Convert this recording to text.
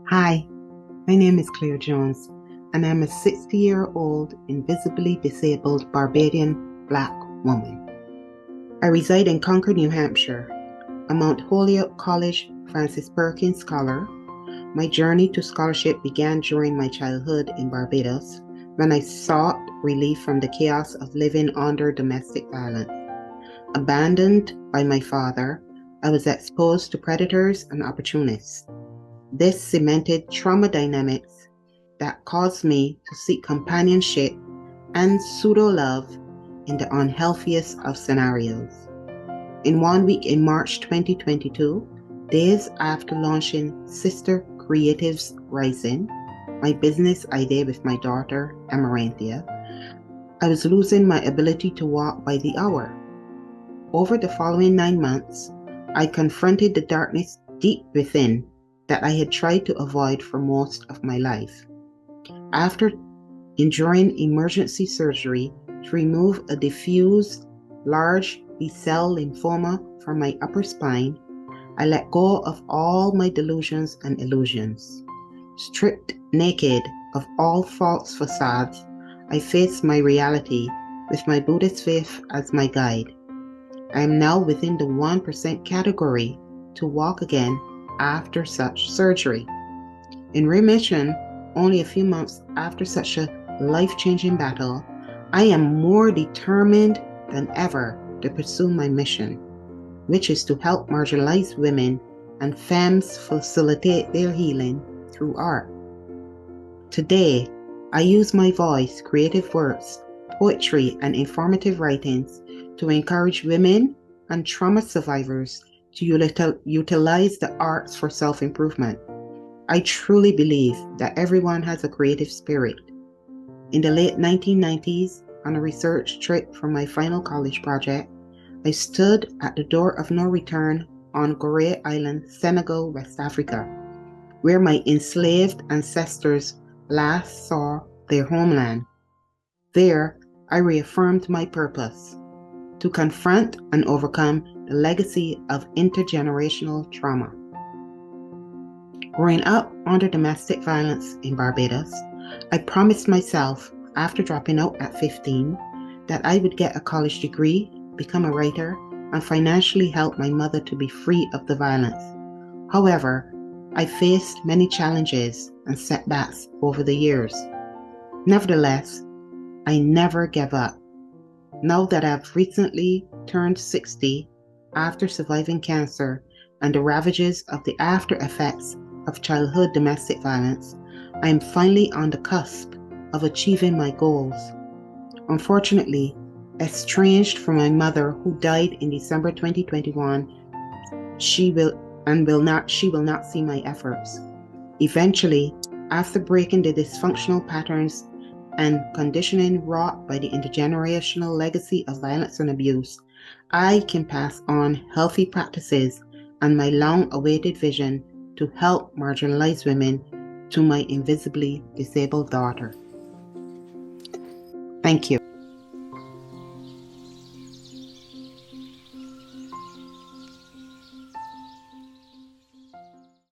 Hi, my name is Claire Jones, and I'm a 60-year-old invisibly disabled Barbadian Black woman. I reside in Concord, New Hampshire, a Mount Holyoke College Francis Perkins Scholar. My journey to scholarship began during my childhood in Barbados when I sought relief from the chaos of living under domestic violence. Abandoned by my father, I was exposed to predators and opportunists. This cemented trauma dynamics that caused me to seek companionship and pseudo-love in the unhealthiest of scenarios. In 1 week in March 2022, days after launching Sista Creatives Rising, my business idea with my daughter, Amaranthia, I was losing my ability to walk by the hour. Over the following 9 months, I confronted the darkness deep within that I had tried to avoid for most of my life. After enduring emergency surgery to remove a diffuse large B-cell lymphoma from my upper spine, I let go of all my delusions and illusions. Stripped naked of all false facades, I faced my reality with my Buddhist faith as my guide. I am now within the 1% category to walk again after such surgery. In remission, only a few months after such a life-changing battle, I am more determined than ever to pursue my mission, which is to help marginalized women and femmes facilitate their healing through art. Today, I use my voice, creative works, poetry, and informative writings to encourage women and trauma survivors to utilize the arts for self-improvement. I truly believe that everyone has a creative spirit. In the late 1990s, on a research trip for my final college project, I stood at the door of no return on Gorée Island, Senegal, West Africa, where my enslaved ancestors last saw their homeland. There, I reaffirmed my purpose: to confront and overcome the legacy of intergenerational trauma. Growing up under domestic violence in Barbados, I promised myself, after dropping out at 15, that I would get a college degree, become a writer, and financially help my mother to be free of the violence. However, I faced many challenges and setbacks over the years. Nevertheless, I never gave up. Now that I've recently turned 60 after surviving cancer and the ravages of the after effects of childhood domestic violence, I am finally on the cusp of achieving my goals. Unfortunately, estranged from my mother, who died in December 2021, she will not see my efforts. Eventually, after breaking the dysfunctional patterns and conditioning wrought by the intergenerational legacy of violence and abuse, I can pass on healthy practices and my long-awaited vision to help marginalized women to my invisibly disabled daughter. Thank you.